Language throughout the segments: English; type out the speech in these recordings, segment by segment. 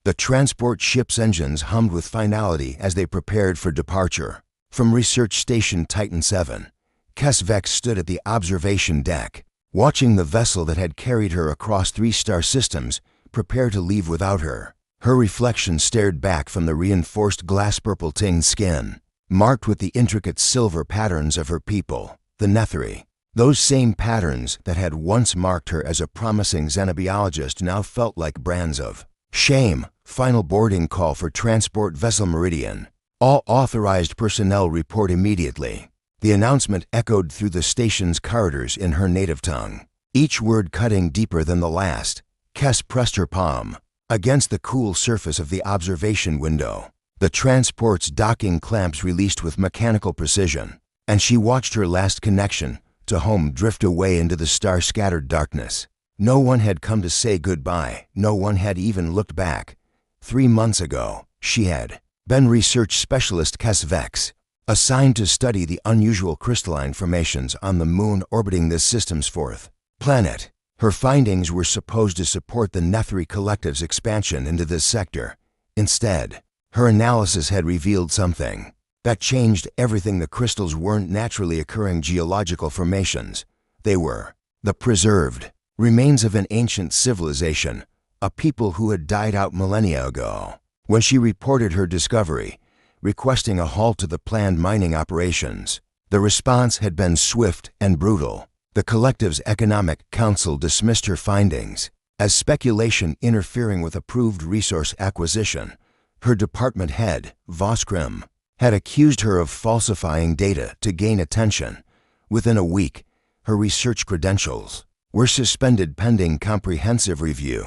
The transport ship's engines hummed with finality as they prepared for departure. From Research Station Titan 7, Kes Vex stood at the observation deck, watching the vessel that had carried her across 3 star systems prepare to leave without her. Her reflection stared back from the reinforced glass-purple tinged skin, marked with the intricate silver patterns of her people, the Netheri. Those same patterns that had once marked her as a promising xenobiologist now felt like brands of shame. Final boarding call for Transport Vessel Meridian. All authorized personnel report immediately. The announcement echoed through the station's corridors in her native tongue, each word cutting deeper than the last. Kes pressed her palm against the cool surface of the observation window. The transport's docking clamps released with mechanical precision, and she watched her last connection to home drift away into the star-scattered darkness. No one had come to say goodbye. No one had even looked back. 3 months ago, she had been research specialist Kes Vex, assigned to study the unusual crystalline formations on the moon orbiting this system's 4th planet. Her findings were supposed to support the Netheri Collective's expansion into this sector. Instead, her analysis had revealed something that changed everything. The crystals weren't naturally occurring geological formations. They were the preserved remains of an ancient civilization, a people who had died out millennia ago. When she reported her discovery, requesting a halt to the planned mining operations, the response had been swift and brutal. The Collective's Economic Council dismissed her findings as speculation interfering with approved resource acquisition. Her department head, Voskrim, had accused her of falsifying data to gain attention. Within a week, her research credentials were suspended pending comprehensive review.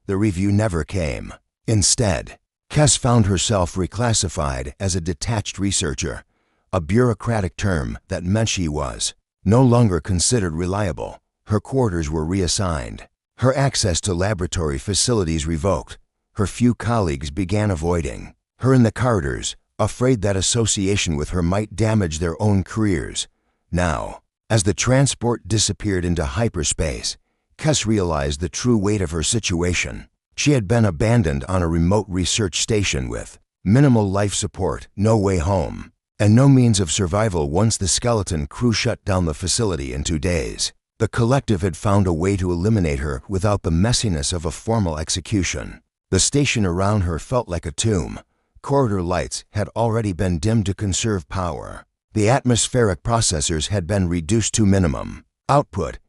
The review never came. Instead, Kes found herself reclassified as a detached researcher, a bureaucratic term that meant she was no longer considered reliable. Her quarters were reassigned, her access to laboratory facilities revoked. Her few colleagues began avoiding her in the corridors, afraid that association with her might damage their own careers. Now, as the transport disappeared into hyperspace, Kes realized the true weight of her situation. She had been abandoned on a remote research station with minimal life support, no way home, and no means of survival once the skeleton crew shut down the facility in 2 days. The Collective had found a way to eliminate her without the messiness of a formal execution. The station around her felt like a tomb. Corridor lights had already been dimmed to conserve power. The atmospheric processors had been reduced to minimum output.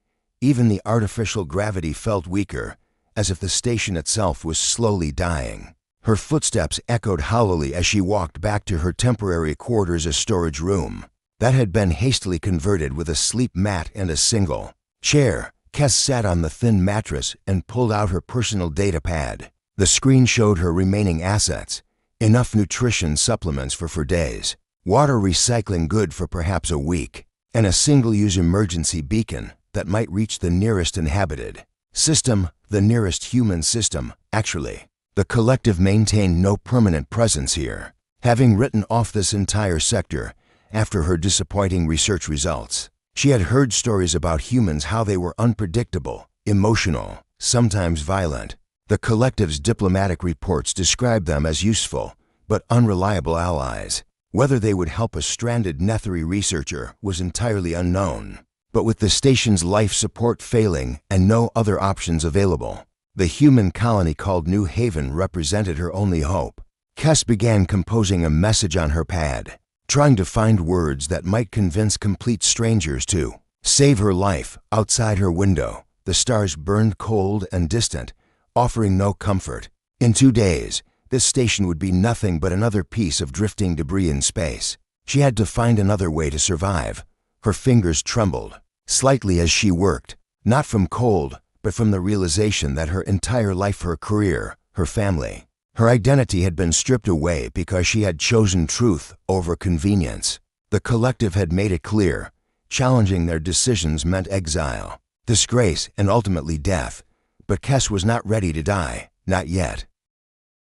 Even the artificial gravity felt weaker, as if the station itself was slowly dying. Her footsteps echoed hollowly as she walked back to her temporary quarters, a storage room that had been hastily converted with a sleep mat and a single chair. Kes sat on the thin mattress and pulled out her personal data pad. The screen showed her remaining assets, enough nutrition supplements for days, water recycling good for perhaps a week, and a single-use emergency beacon that might reach the nearest inhabited system, the nearest human system. Actually, the Collective maintained no permanent presence here, having written off this entire sector after her disappointing research results. She had heard stories about humans, how they were unpredictable, emotional, sometimes violent. The Collective's diplomatic reports described them as useful but unreliable allies. Whether they would help a stranded Netheri researcher was entirely unknown. But with the station's life support failing and no other options available, the human colony called New Haven represented her only hope. Kes began composing a message on her pad, trying to find words that might convince complete strangers to save her life. Outside her window, the stars burned cold and distant, offering no comfort. In 2 days, this station would be nothing but another piece of drifting debris in space. She had to find another way to survive. Her fingers trembled slightly as she worked, not from cold, but from the realization that her entire life, her career, her family, her identity had been stripped away because she had chosen truth over convenience. The Collective had made it clear, challenging their decisions meant exile, disgrace, and ultimately death. But Kes was not ready to die, not yet.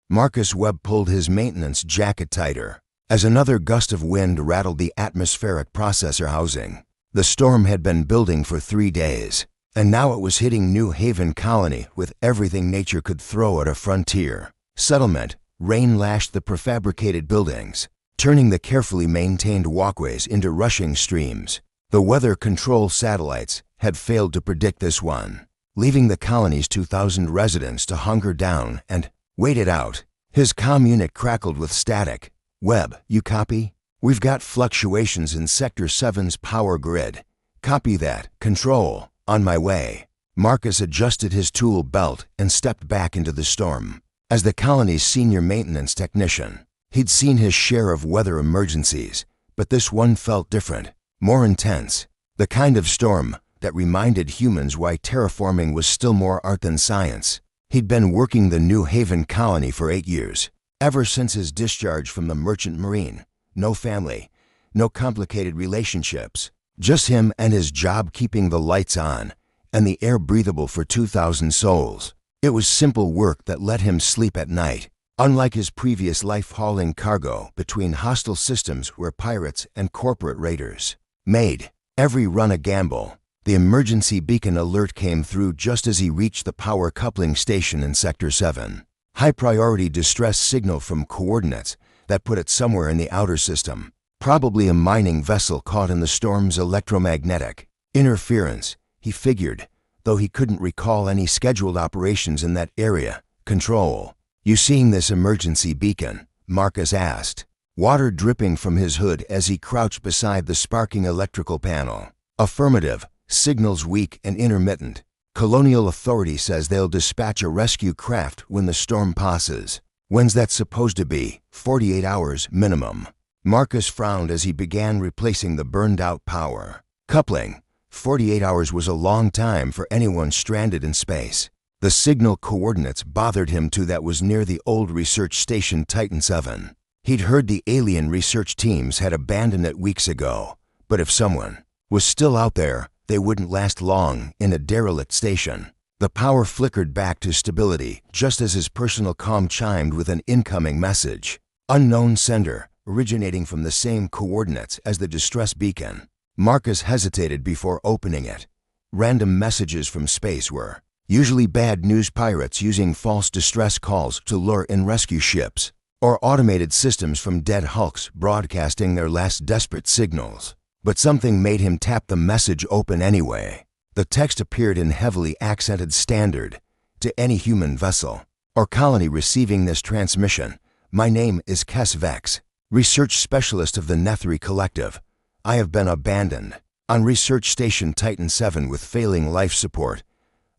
Marcus Webb pulled his maintenance jacket tighter as another gust of wind rattled the atmospheric processor housing. The storm had been building for 3 days, and now it was hitting New Haven Colony with everything nature could throw at a frontier. Settlement. Rain lashed the prefabricated buildings, turning the carefully maintained walkways into rushing streams. The weather control satellites had failed to predict this one, leaving the colony's 2,000 residents to hunker down and wait it out. His comm unit crackled with static. "Webb, you copy? We've got fluctuations in Sector 7's power grid. Copy that. Control. On my way." Marcus adjusted his tool belt and stepped back into the storm. As the colony's senior maintenance technician, he'd seen his share of weather emergencies, but this one felt different, more intense. The kind of storm that reminded humans why terraforming was still more art than science. He'd been working the New Haven colony for 8 years, ever since his discharge from the Merchant Marine. No family, no complicated relationships, just him and his job keeping the lights on and the air breathable for 2,000 souls. It was simple work that let him sleep at night, unlike his previous life hauling cargo between hostile systems where pirates and corporate raiders made every run a gamble. The emergency beacon alert came through just as he reached the power coupling station in Sector 7. High-priority distress signal from coordinates that put it somewhere in the outer system, probably a mining vessel caught in the storm's electromagnetic interference, he figured, though he couldn't recall any scheduled operations in that area. "Control, you seeing this emergency beacon?" Marcus asked, water dripping from his hood as he crouched beside the sparking electrical panel. "Affirmative. Signals weak and intermittent. Colonial Authority says they'll dispatch a rescue craft when the storm passes." "When's that supposed to be?" 48 hours minimum. Marcus frowned as he began replacing the burned-out power. Coupling. 48 hours was a long time for anyone stranded in space. The signal coordinates bothered him too. That was near the old research station Titan 7. He'd heard the alien research teams had abandoned it weeks ago, but if someone was still out there, they wouldn't last long in a derelict station. The power flickered back to stability just as his personal comm chimed with an incoming message. Unknown sender, originating from the same coordinates as the distress beacon. Marcus hesitated before opening it. Random messages from space were usually bad news, pirates using false distress calls to lure in rescue ships, or automated systems from dead hulks broadcasting their last desperate signals. But something made him tap the message open anyway. The text appeared in heavily accented standard. "To any human vessel or colony receiving this transmission, my name is Kes Vex, research specialist of the Nethri Collective. I have been abandoned on research station Titan 7 with failing life support.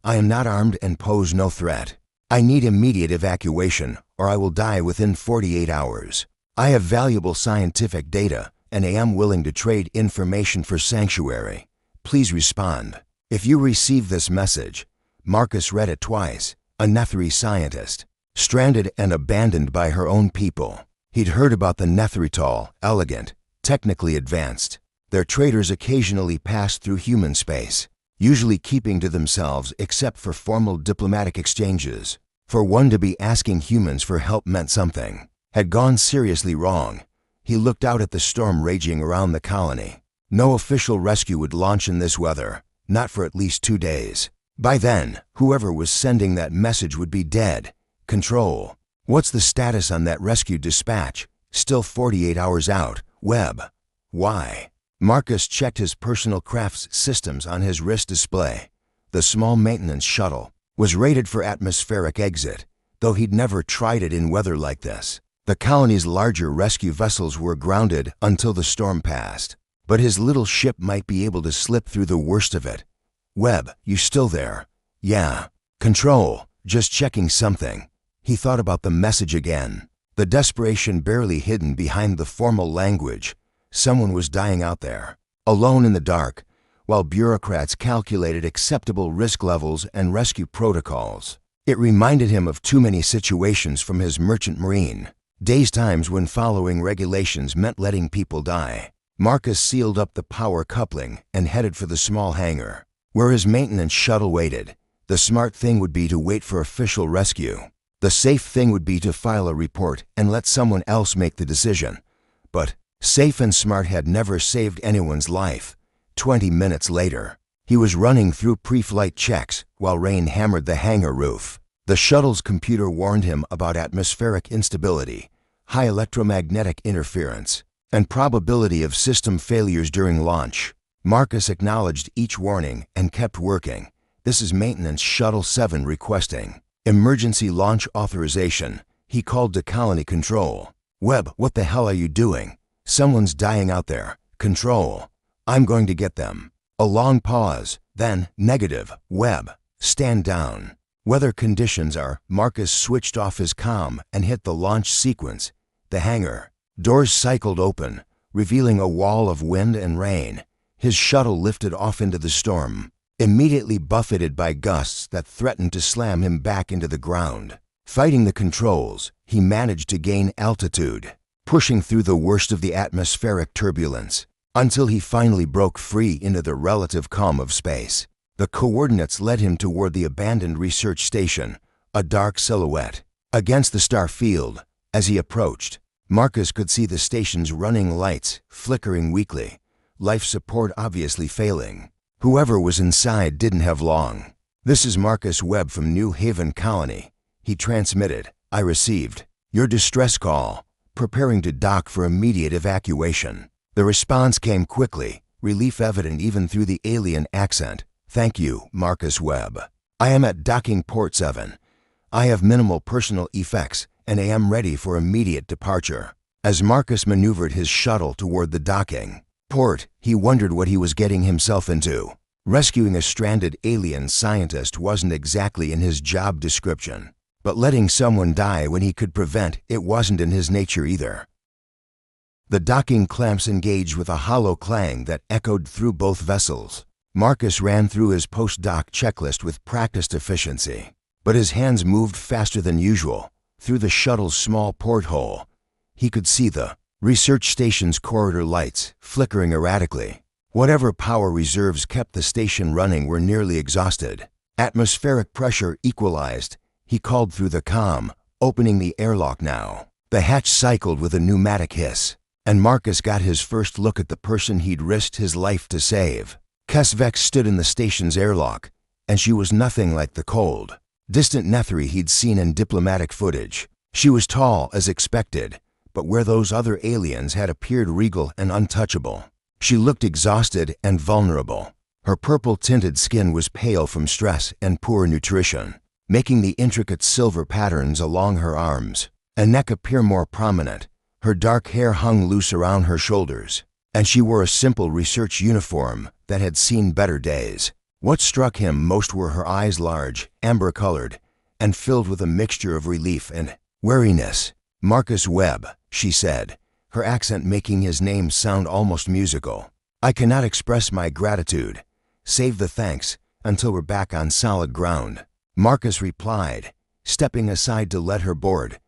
I am not armed and pose no threat. I need immediate evacuation or I will die within 48 hours. I have valuable scientific data and I am willing to trade information for sanctuary. Please respond." If you receive this message, Marcus read it twice. A Nethri scientist, stranded and abandoned by her own people. He'd heard about the Nethritol, elegant, technically advanced. Their traders occasionally passed through human space, usually keeping to themselves except for formal diplomatic exchanges. For one to be asking humans for help meant something had gone seriously wrong. He looked out at the storm raging around the colony. No official rescue would launch in this weather, not for at least 2 days. By then, whoever was sending that message would be dead. "Control, what's the status on that rescue dispatch? Still 48 hours out. Webb. Why?" Marcus checked his personal craft's systems on his wrist display. The small maintenance shuttle was rated for atmospheric exit, though he'd never tried it in weather like this. The colony's larger rescue vessels were grounded until the storm passed, but his little ship might be able to slip through the worst of it. "Webb, you still there?" "Yeah." "Control, just checking something." He thought about the message again, the desperation barely hidden behind the formal language. Someone was dying out there, alone in the dark, while bureaucrats calculated acceptable risk levels and rescue protocols. It reminded him of too many situations from his Merchant Marine days, times when following regulations meant letting people die. Marcus sealed up the power coupling and headed for the small hangar, where his maintenance shuttle waited. The smart thing would be to wait for official rescue. The safe thing would be to file a report and let someone else make the decision. But safe and smart had never saved anyone's life. 20 minutes later, he was running through pre-flight checks while rain hammered the hangar roof. The shuttle's computer warned him about atmospheric instability, high electromagnetic interference, and probability of system failures during launch. Marcus acknowledged each warning and kept working. "This is Maintenance Shuttle 7 requesting emergency launch authorization." He called to Colony Control. "Webb, what the hell are you doing? Someone's dying out there. Control. I'm going to get them." A long pause, then, "Negative, Webb. Stand down." "Weather conditions are..." Marcus switched off his comm and hit the launch sequence. The hangar. Doors cycled open, revealing a wall of wind and rain. His shuttle lifted off into the storm, immediately buffeted by gusts that threatened to slam him back into the ground. Fighting the controls, he managed to gain altitude, pushing through the worst of the atmospheric turbulence, until he finally broke free into the relative calm of space. The coordinates led him toward the abandoned research station, a dark silhouette against the star field. As he approached, Marcus could see the station's running lights flickering weakly, life support obviously failing. Whoever was inside didn't have long. "This is Marcus Webb from New Haven Colony," he transmitted. "I received your distress call, preparing to dock for immediate evacuation." The response came quickly, relief evident even through the alien accent. "Thank you, Marcus Webb. I am at docking port 7. I have minimal personal effects and I am ready for immediate departure." As Marcus maneuvered his shuttle toward the docking port, he wondered what he was getting himself into. Rescuing a stranded alien scientist wasn't exactly in his job description, but letting someone die when he could prevent it wasn't in his nature either. The docking clamps engaged with a hollow clang that echoed through both vessels. Marcus ran through his post-dock checklist with practiced efficiency, but his hands moved faster than usual. Through the shuttle's small porthole, he could see the research station's corridor lights flickering erratically. Whatever power reserves kept the station running were nearly exhausted. Atmospheric pressure equalized. He called through the comm, "Opening the airlock now." The hatch cycled with a pneumatic hiss, and Marcus got his first look at the person he'd risked his life to save. Kesvek stood in the station's airlock, and she was nothing like the cold, distant Nethri he'd seen in diplomatic footage. She was tall as expected, but where those other aliens had appeared regal and untouchable, she looked exhausted and vulnerable. Her purple-tinted skin was pale from stress and poor nutrition, making the intricate silver patterns along her arms and neck appear more prominent. Her dark hair hung loose around her shoulders, and she wore a simple research uniform that had seen better days. What struck him most were her eyes, large, amber-colored, and filled with a mixture of relief and wariness. "Marcus Webb," she said, her accent making his name sound almost musical. "I cannot express my gratitude. Save the thanks until we're back on solid ground." Marcus replied, stepping aside to let her board.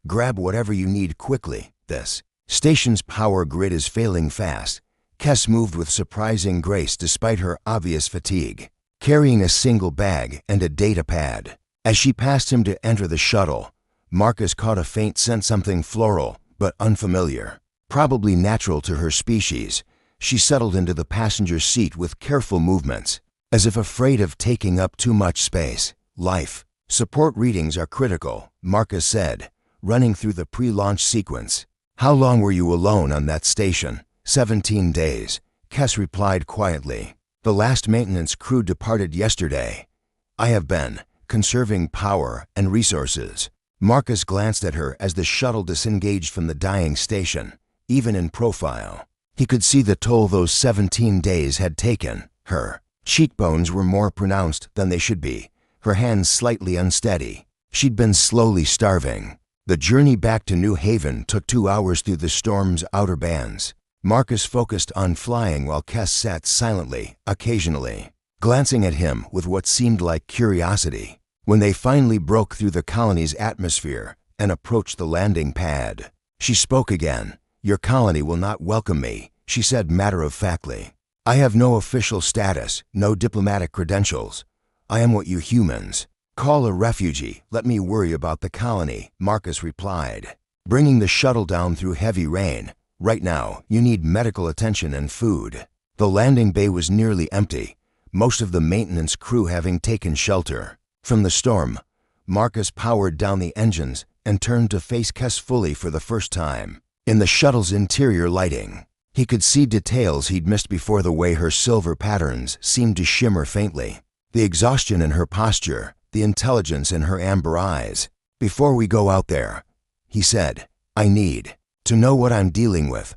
"Grab whatever you need quickly. This station's power grid is failing fast." Kes moved with surprising grace despite her obvious fatigue, carrying a single bag and a data pad. As she passed him to enter the shuttle, Marcus caught a faint scent, something floral but unfamiliar. Probably natural to her species, she settled into the passenger seat with careful movements, as if afraid of taking up too much space. "Life support readings are critical," Marcus said, running through the pre-launch sequence. "How long were you alone on that station?" 17 days, Kes replied quietly. "The last maintenance crew departed yesterday. I have been conserving power and resources." Marcus glanced at her as the shuttle disengaged from the dying station. Even in profile, he could see the toll those 17 days had taken. Her cheekbones were more pronounced than they should be, her hands slightly unsteady. She'd been slowly starving. The journey back to New Haven took 2 hours through the storm's outer bands. Marcus focused on flying while Kes sat silently, occasionally glancing at him with what seemed like curiosity. When they finally broke through the colony's atmosphere and approached the landing pad, she spoke again. "Your colony will not welcome me," she said matter-of-factly. "I have no official status, no diplomatic credentials. I am what you humans call a refugee. Let me worry about the colony," Marcus replied, bringing the shuttle down through heavy rain. "Right now, you need medical attention and food." The landing bay was nearly empty, most of the maintenance crew having taken shelter from the storm. Marcus powered down the engines and turned to face Kes fully for the first time. In the shuttle's interior lighting, he could see details he'd missed before, the way her silver patterns seemed to shimmer faintly, the exhaustion in her posture, the intelligence in her amber eyes. "Before we go out there," he said, "I need to know what I'm dealing with.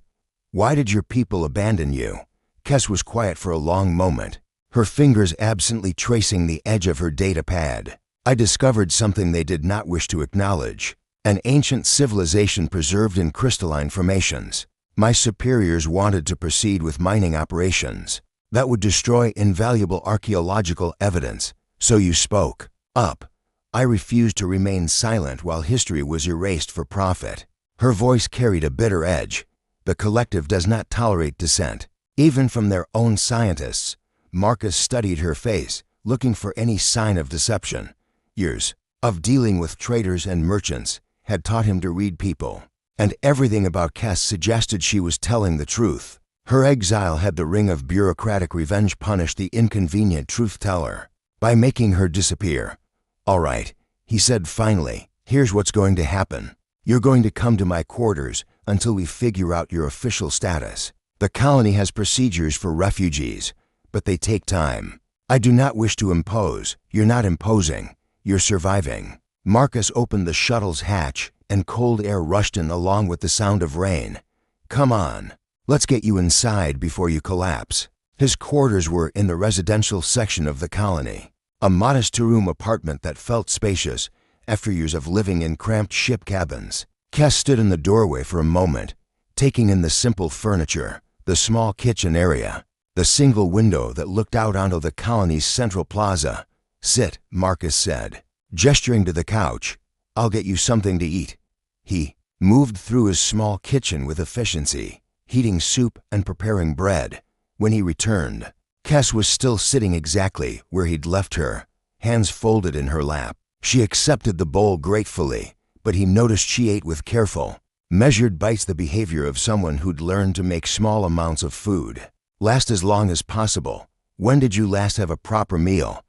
Why did your people abandon you?" Kes was quiet for a long moment, her fingers absently tracing the edge of her data pad. "I discovered something they did not wish to acknowledge. An ancient civilization preserved in crystalline formations. My superiors wanted to proceed with mining operations. That would destroy invaluable archaeological evidence, so you spoke up. I refused to remain silent while history was erased for profit." Her voice carried a bitter edge. "The collective does not tolerate dissent, even from their own scientists." Marcus studied her face, looking for any sign of deception. Years of dealing with traders and merchants had taught him to read people, and everything about Kes suggested she was telling the truth. Her exile had the ring of bureaucratic revenge punished the inconvenient truth-teller by making her disappear. "All right," he said finally, "here's what's going to happen. You're going to come to my quarters until we figure out your official status. The colony has procedures for refugees, but they take time. I do not wish to impose. You're not imposing. You're surviving." Marcus opened the shuttle's hatch, and cold air rushed in along with the sound of rain. "Come on. Let's get you inside before you collapse." His quarters were in the residential section of the colony, a modest two-room apartment that felt spacious after years of living in cramped ship cabins. Kes stood in the doorway for a moment, taking in the simple furniture, the small kitchen area, the single window that looked out onto the colony's central plaza. "Sit," Marcus said, gesturing to the couch. "I'll get you something to eat." He moved through his small kitchen with efficiency, heating soup and preparing bread. When he returned, Kes was still sitting exactly where he'd left her, hands folded in her lap. She accepted the bowl gratefully, but he noticed she ate with careful, measured bites, the behavior of someone who'd learned to make small amounts of food last as long as possible. "When did you last have a proper meal?"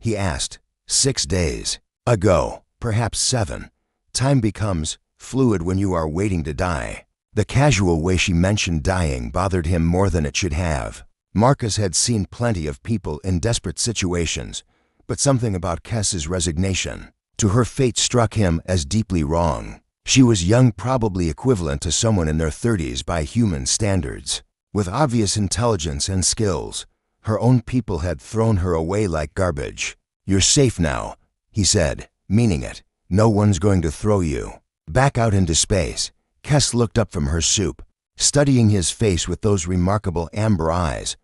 he asked. 6 days ago, perhaps 7. Time becomes fluid when you are waiting to die." The casual way she mentioned dying bothered him more than it should have. Marcus had seen plenty of people in desperate situations, but something about Kes's resignation to her fate struck him as deeply wrong. She was young, probably equivalent to someone in their 30s by human standards, with obvious intelligence and skills. Her own people had thrown her away like garbage. "You're safe now," he said, meaning it. "No one's going to throw you back out into space." Kes looked up from her soup, studying his face with those remarkable amber eyes.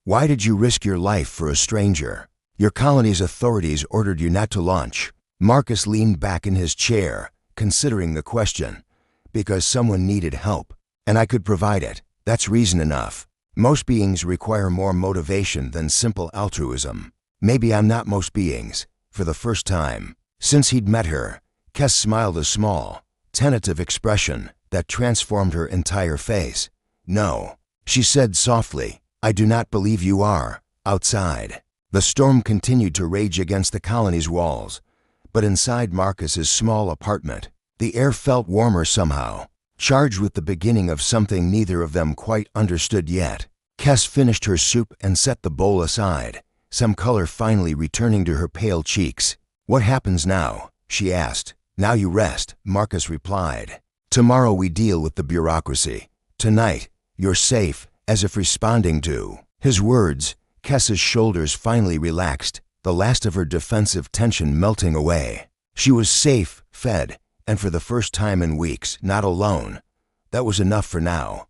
"Why did you risk your life for a stranger?" "Your colony's authorities ordered you not to launch." Marcus leaned back in his chair, considering the question. "Because someone needed help, and I could provide it. That's reason enough. Most beings require more motivation than simple altruism. Maybe I'm not most beings." For the first time since he'd met her, Kes smiled, a small, tentative expression that transformed her entire face. "No," she said softly, "I do not believe you are." Outside, the storm continued to rage against the colony's walls, but inside Marcus's small apartment, the air felt warmer somehow, charged with the beginning of something neither of them quite understood yet. Kes finished her soup and set the bowl aside, some color finally returning to her pale cheeks. "What happens now?" she asked. "Now you rest," Marcus replied. "Tomorrow we deal with the bureaucracy. Tonight, you're safe," as if responding to his words. Kes's shoulders finally relaxed, the last of her defensive tension melting away. She was safe, fed, and for the first time in weeks, not alone. That was enough for now.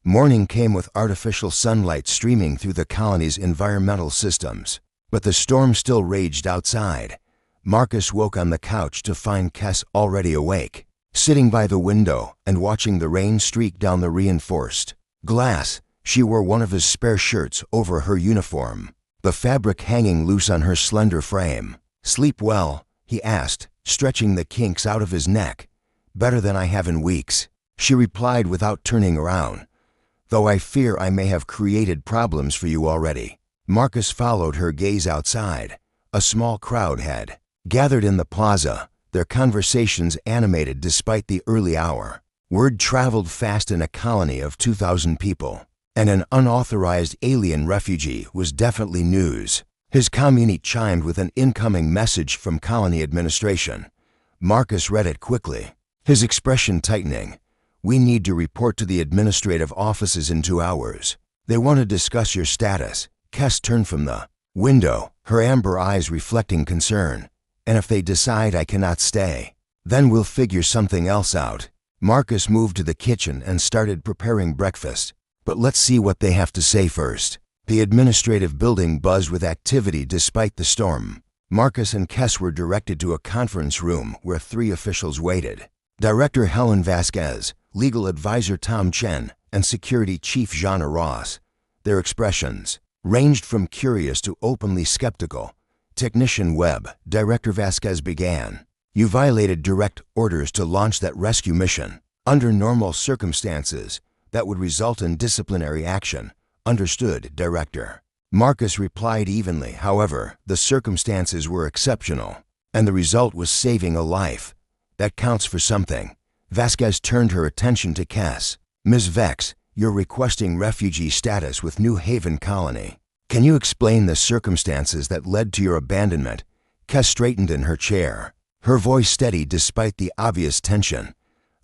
Morning came with artificial sunlight streaming through the colony's environmental systems, but the storm still raged outside. Marcus woke on the couch to find Kes already awake, sitting by the window and watching the rain streak down the reinforced glass. She wore one of his spare shirts over her uniform, the fabric hanging loose on her slender frame. "Sleep well?" he asked, stretching the kinks out of his neck. "Better than I have in weeks," she replied without turning around. "Though I fear I may have created problems for you already." Marcus followed her gaze outside. A small crowd had Gathered in the plaza, their conversations animated despite the early hour. Word traveled fast in a colony of 2,000 people, and an unauthorized alien refugee was definitely news. His commune chimed with an incoming message from colony administration. Marcus read it quickly, his expression tightening. "We need to report to the administrative offices in 2 hours. They want to discuss your status." Kes turned from the window, her amber eyes reflecting concern. "And if they decide I cannot stay, then we'll figure something else out." Marcus moved to the kitchen and started preparing breakfast. "But let's see what they have to say first." The administrative building buzzed with activity despite the storm. Marcus and Kes were directed to a conference room where 3 officials waited. Director Helen Vasquez, Legal Advisor Tom Chen, and Security Chief Jana Ross. Their expressions ranged from curious to openly skeptical. "Technician Webb," Director Vasquez began. "You violated direct orders to launch that rescue mission. Under normal circumstances, that would result in disciplinary action." "Understood, Director." Marcus replied evenly. However, the circumstances were exceptional, and the result was saving a life. That counts for something. Vasquez turned her attention to Kes. "Ms. Vex, you're requesting refugee status with New Haven Colony. Can you explain the circumstances that led to your abandonment?" Kes straightened in her chair, her voice steady despite the obvious tension.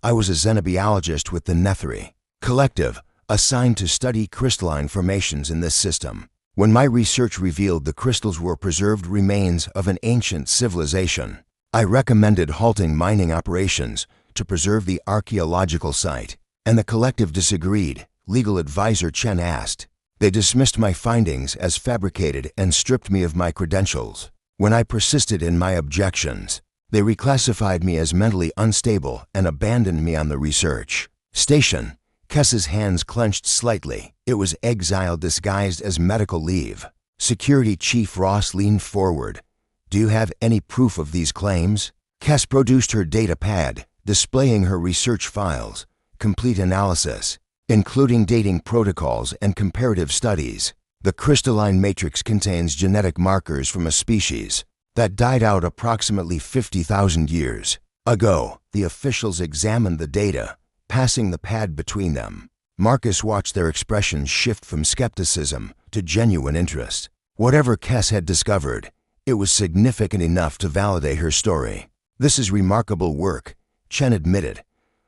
"I was a xenobiologist with the Nethri Collective, assigned to study crystalline formations in this system. When my research revealed the crystals were preserved remains of an ancient civilization, I recommended halting mining operations to preserve the archaeological site, and the collective disagreed," Legal Advisor Chen asked. "They dismissed my findings as fabricated and stripped me of my credentials. When I persisted in my objections, they reclassified me as mentally unstable and abandoned me on the research station." Kes's hands clenched slightly. It was exile disguised as medical leave. Security Chief Ross leaned forward. "Do you have any proof of these claims?" Kes produced her data pad, displaying her research files. "Complete analysis, including dating protocols and comparative studies. The crystalline matrix contains genetic markers from a species that died out approximately 50,000 years ago." The officials examined the data, passing the pad between them. Marcus watched their expressions shift from skepticism to genuine interest. Whatever Kes had discovered, it was significant enough to validate her story. "This is remarkable work," Chen admitted,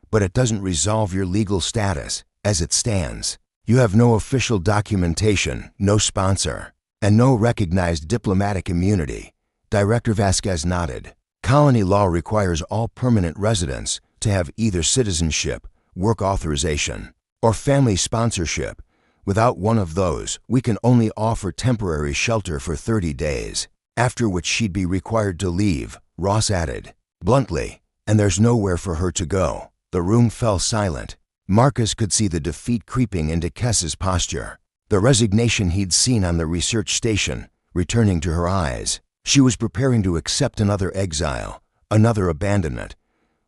"but it doesn't resolve your legal status as it stands. You have no official documentation, no sponsor, and no recognized diplomatic immunity." Director Vasquez nodded. "Colony law requires all permanent residents to have either citizenship, work authorization, or family sponsorship. Without one of those, we can only offer temporary shelter for 30 days, after which she'd be required to leave," Ross added bluntly, "and there's nowhere for her to go." The room fell silent. Marcus could see the defeat creeping into Kes's posture, the resignation he'd seen on the research station returning to her eyes. She was preparing to accept another exile, another abandonment.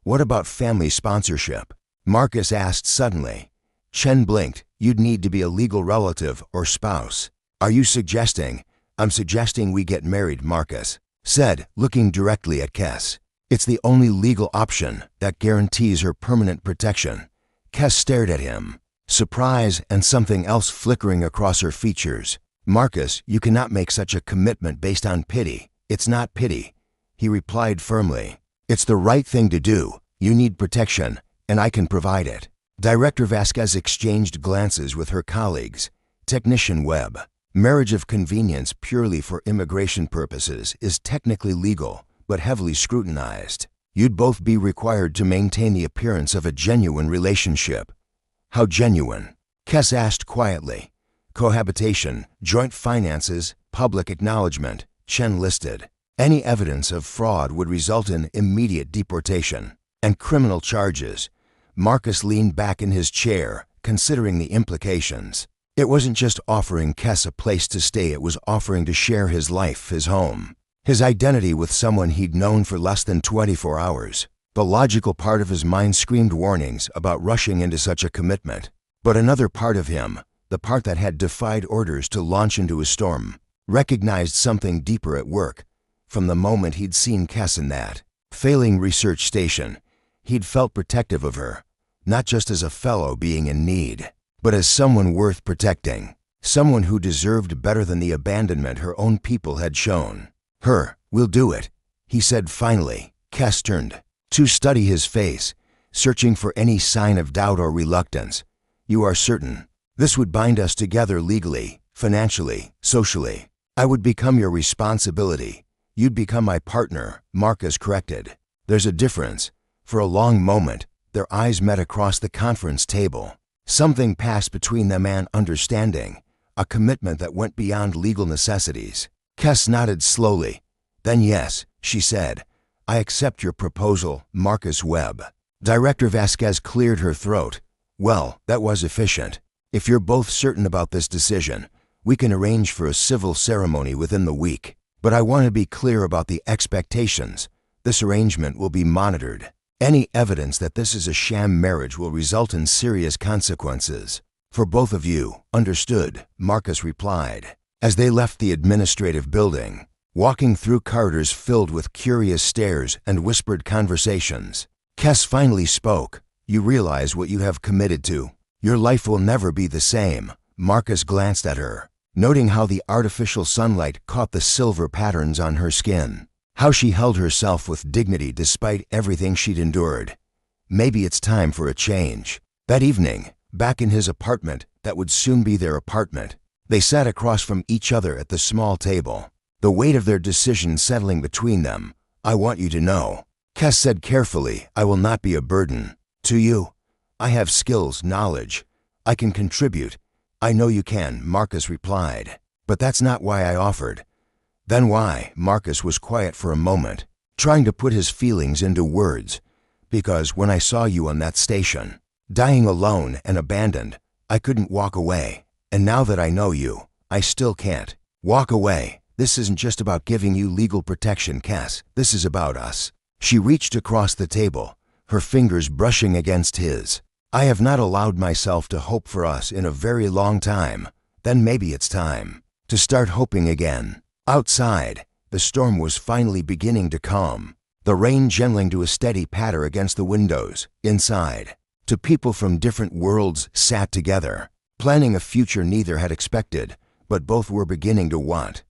"What about family sponsorship?" Marcus asked suddenly. Chen blinked. "You'd need to be a legal relative or spouse." "Are you suggesting?" "I'm suggesting we get married," Marcus said, looking directly at Kes. "It's the only legal option that guarantees her permanent protection." Kes stared at him, surprise and something else flickering across her features. "Marcus, you cannot make such a commitment based on pity." "It's not pity," he replied firmly. "It's the right thing to do. You need protection, and I can provide it." Director Vasquez exchanged glances with her colleagues. "Technician Webb, marriage of convenience purely for immigration purposes is technically legal, but heavily scrutinized. You'd both be required to maintain the appearance of a genuine relationship." "How genuine?" Kes asked quietly. "Cohabitation, joint finances, public acknowledgement," Chen listed. "Any evidence of fraud would result in immediate deportation and criminal charges." Marcus leaned back in his chair, considering the implications. It wasn't just offering Kes a place to stay, it was offering to share his life, his home, his identity with someone he'd known for less than 24 hours. The logical part of his mind screamed warnings about rushing into such a commitment. But another part of him, the part that had defied orders to launch into a storm, recognized something deeper at work. From the moment he'd seen Kes in that failing research station, he'd felt protective of her, not just as a fellow being in need, but as someone worth protecting, someone who deserved better than the abandonment her own people had shown. We'll do it, he said finally. Kes turned to study his face, searching for any sign of doubt or reluctance. You are certain? This would bind us together legally, financially, socially. I would become your responsibility. You'd become my partner, Marcus corrected. There's a difference. For a long moment, their eyes met across the conference table. Something passed between them, an understanding, a commitment that went beyond legal necessities. Kes nodded slowly. Then yes, she said. I accept your proposal, Marcus Webb. Director Vasquez cleared her throat. Well, that was efficient. If you're both certain about this decision, we can arrange for a civil ceremony within the week. But I want to be clear about the expectations. This arrangement will be monitored. Any evidence that this is a sham marriage will result in serious consequences. For both of you, understood, Marcus replied. As they left the administrative building, walking through corridors filled with curious stares and whispered conversations, Kes finally spoke. You realize what you have committed to. Your life will never be the same. Marcus glanced at her, noting how the artificial sunlight caught the silver patterns on her skin, how she held herself with dignity despite everything she'd endured. Maybe it's time for a change. That evening, back in his apartment that would soon be their apartment, they sat across from each other at the small table, the weight of their decision settling between them. I want you to know, Kes said carefully, I will not be a burden to you. I have skills, knowledge. I can contribute. I know you can, Marcus replied. But that's not why I offered. Then why? Marcus was quiet for a moment, trying to put his feelings into words. Because when I saw you on that station, dying alone and abandoned, I couldn't walk away. And now that I know you, I still can't walk away. This isn't just about giving you legal protection, Kes. This is about us. She reached across the table, her fingers brushing against his. I have not allowed myself to hope for us in a very long time. Then maybe it's time to start hoping again. Outside, the storm was finally beginning to calm, the rain gentling to a steady patter against the windows. Inside, two people from different worlds sat together, planning a future neither had expected, but both were beginning to want.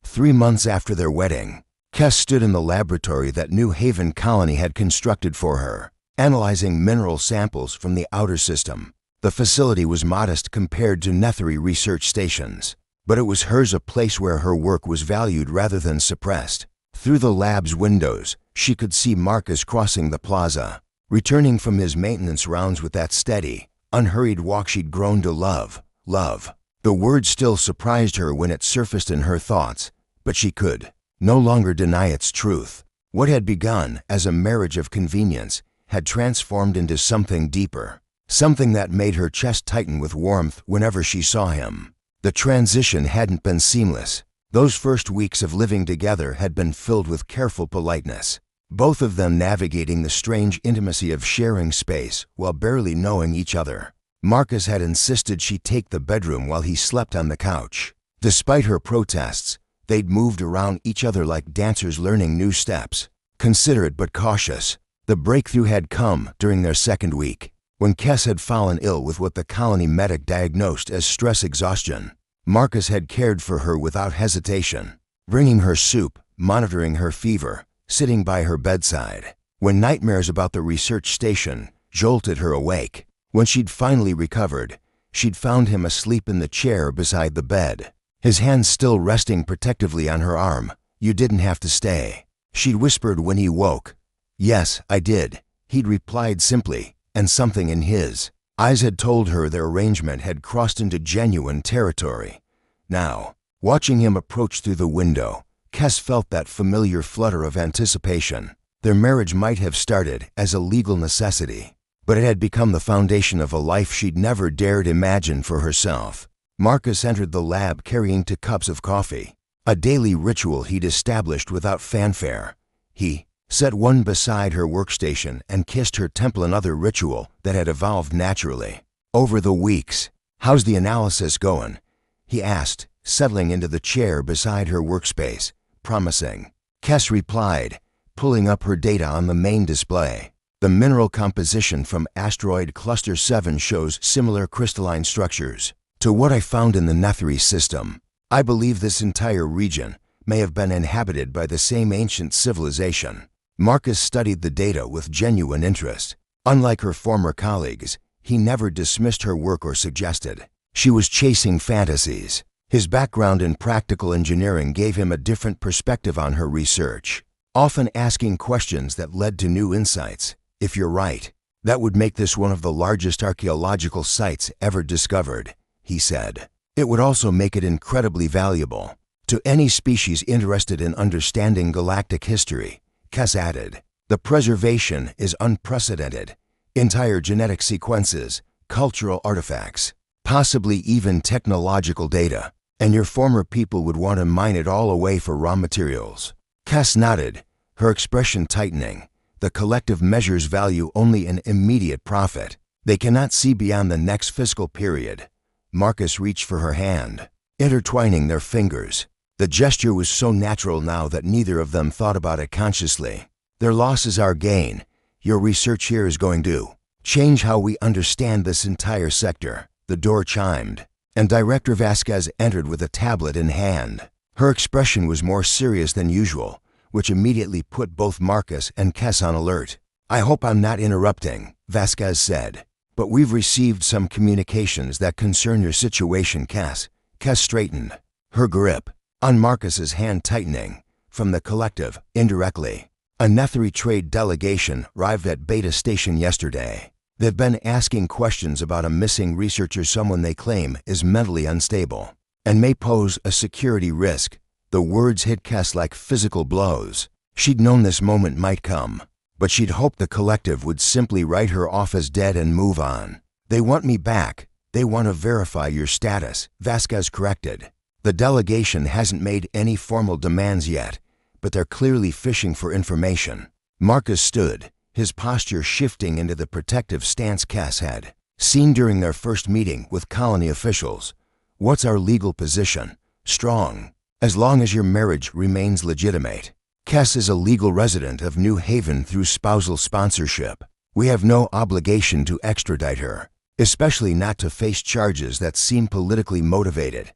3 months after their wedding, Kes stood in the laboratory that New Haven Colony had constructed for her, analyzing mineral samples from the outer system. The facility was modest compared to Nethery research stations, but it was hers, a place where her work was valued rather than suppressed. Through the lab's windows, she could see Marcus crossing the plaza, returning from his maintenance rounds with that steady, unhurried walk she'd grown to love. Love. The word still surprised her when it surfaced in her thoughts, but she could no longer deny its truth. What had begun as a marriage of convenience had transformed into something deeper, something that made her chest tighten with warmth whenever she saw him. The transition hadn't been seamless. Those first weeks of living together had been filled with careful politeness, both of them navigating the strange intimacy of sharing space while barely knowing each other. Marcus had insisted she take the bedroom while he slept on the couch. Despite her protests, they'd moved around each other like dancers learning new steps, considerate but cautious. The breakthrough had come during their second week, when Kes had fallen ill with what the colony medic diagnosed as stress exhaustion. Marcus had cared for her without hesitation, bringing her soup, monitoring her fever, sitting by her bedside. When nightmares about the research station jolted her awake, when she'd finally recovered, she'd found him asleep in the chair beside the bed, his hands still resting protectively on her arm. You didn't have to stay, she'd whispered when he woke. Yes, I did, he'd replied simply, and something in his eyes had told her their arrangement had crossed into genuine territory. Now, watching him approach through the window, Kes felt that familiar flutter of anticipation. Their marriage might have started as a legal necessity, but it had become the foundation of a life she'd never dared imagine for herself. Marcus entered the lab carrying 2 cups of coffee, a daily ritual he'd established without fanfare. He set one beside her workstation and kissed her temple, another ritual that had evolved naturally over the weeks. How's the analysis going? He asked, settling into the chair beside her workspace. promising. Kes replied, pulling up her data on the main display. The mineral composition from asteroid cluster 7 shows similar crystalline structures to what I found in the Nethri system. I believe this entire region may have been inhabited by the same ancient civilization. Marcus studied the data with genuine interest. Unlike her former colleagues, he never dismissed her work or suggested she was chasing fantasies. His background in practical engineering gave him a different perspective on her research, often asking questions that led to new insights. If you're right, that would make this one of the largest archaeological sites ever discovered, he said. It would also make it incredibly valuable to any species interested in understanding galactic history, Kes added. The preservation is unprecedented. Entire genetic sequences, cultural artifacts, possibly even technological data, and your former people would want to mine it all away for raw materials. Kes nodded, her expression tightening. The collective measures value only an immediate profit. They cannot see beyond the next fiscal period. Marcus reached for her hand, intertwining their fingers. The gesture was so natural now that neither of them thought about it consciously. Their loss is our gain. Your research here is going to change how we understand this entire sector. The door chimed, and Director Vasquez entered with a tablet in hand. Her expression was more serious than usual, which immediately put both Marcus and Kes on alert. I hope I'm not interrupting, Vasquez said, but we've received some communications that concern your situation, Kes. Kes straightened, her grip on Marcus's hand tightening. From the collective, indirectly. A Nethri trade delegation arrived at Beta Station yesterday. They've been asking questions about a missing researcher, someone they claim is mentally unstable and may pose a security risk. The words hit Kes like physical blows. She'd known this moment might come, but she'd hoped the collective would simply write her off as dead and move on. They want me back. They want to verify your status, Vasquez corrected. The delegation hasn't made any formal demands yet, but they're clearly fishing for information. Marcus stood, his posture shifting into the protective stance Kes had seen during their first meeting with colony officials. What's our legal position? Strong. As long as your marriage remains legitimate. Kes is a legal resident of New Haven through spousal sponsorship. We have no obligation to extradite her, especially not to face charges that seem politically motivated.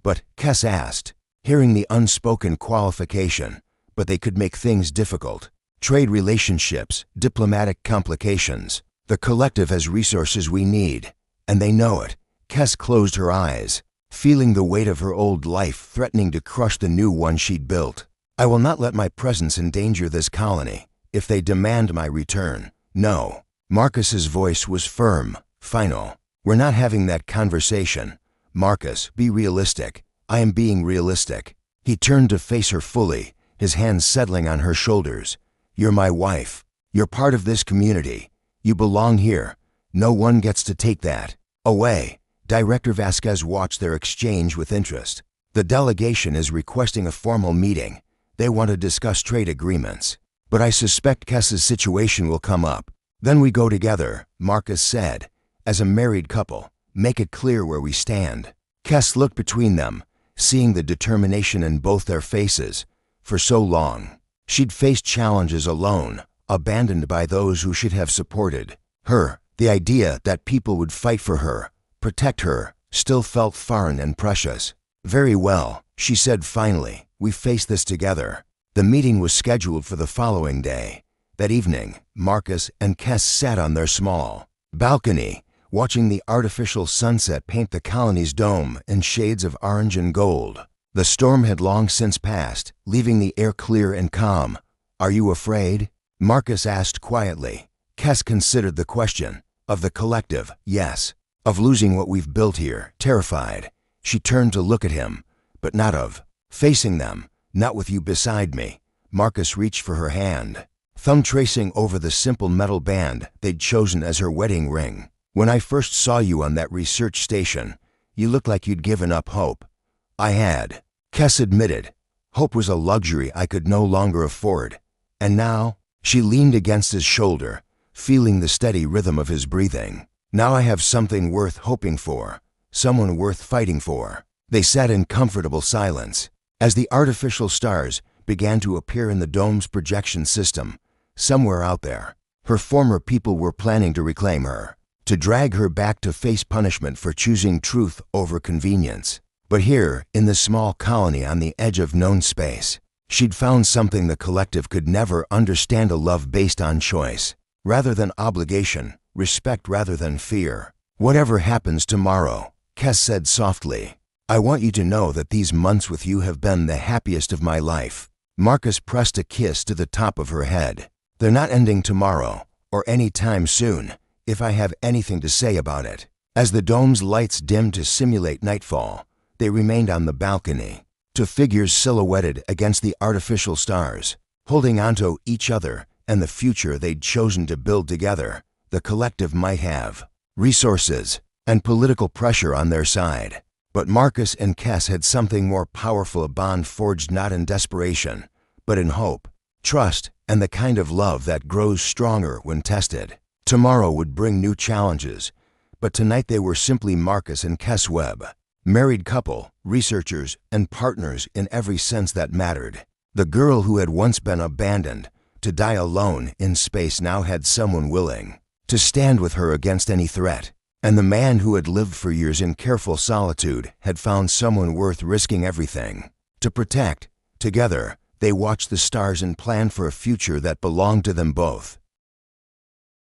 But, Kes asked, hearing the unspoken qualification, but they could make things difficult. Trade relationships, diplomatic complications. The collective has resources we need, and they know it. Kes closed her eyes, feeling the weight of her old life threatening to crush the new one she'd built. I will not let my presence endanger this colony if they demand my return. No. Marcus's voice was firm, final. We're not having that conversation. Marcus, be realistic. I am being realistic. He turned to face her fully, his hands settling on her shoulders. You're my wife. You're part of this community. You belong here. No one gets to take that away. Director Vasquez watched their exchange with interest. The delegation is requesting a formal meeting. They want to discuss trade agreements. But I suspect Kes's situation will come up. Then we go together, Marcus said. As a married couple, make it clear where we stand. Kes looked between them, seeing the determination in both their faces. For so long, she'd faced challenges alone, abandoned by those who should have supported her. The idea that people would fight for her, protect her, still felt foreign and precious. Very well, she said finally, we face this together. The meeting was scheduled for the following day. That evening, Marcus and Kes sat on their small balcony, watching the artificial sunset paint the colony's dome in shades of orange and gold. The storm had long since passed, leaving the air clear and calm. Are you afraid? Marcus asked quietly. Kes considered the question. Of the collective, yes. Of losing what we've built here, terrified. She turned to look at him, but not of facing them, not with you beside me. Marcus reached for her hand, thumb tracing over the simple metal band they'd chosen as her wedding ring. When I first saw you on that research station, you looked like you'd given up hope. I had. Kes admitted. Hope was a luxury I could no longer afford. And now, she leaned against his shoulder, feeling the steady rhythm of his breathing. Now I have something worth hoping for, someone worth fighting for. They sat in comfortable silence, As the artificial stars began to appear in the dome's projection system, somewhere out there, her former people were planning to reclaim her, to drag her back to face punishment for choosing truth over convenience. But here, in the small colony on the edge of known space, she'd found something the collective could never understand: a love based on choice, rather than obligation, respect rather than fear. "Whatever happens tomorrow," Kes said softly, "I want you to know that these months with you have been the happiest of my life." Marcus pressed a kiss to the top of her head. "They're not ending tomorrow, or any time soon, if I have anything to say about it." As the dome's lights dimmed to simulate nightfall, they remained on the balcony, two figures silhouetted against the artificial stars, holding onto each other and the future they'd chosen to build together. The collective might have resources and political pressure on their side, but Marcus and Kes had something more powerful: a bond forged not in desperation, but in hope, trust, and the kind of love that grows stronger when tested. Tomorrow would bring new challenges, but tonight they were simply Marcus and Kes Webb, married couple, researchers, and partners in every sense that mattered. The girl who had once been abandoned to die alone in space now had someone willing to stand with her against any threat. And the man who had lived for years in careful solitude had found someone worth risking everything to protect. Together, they watched the stars and planned for a future that belonged to them both.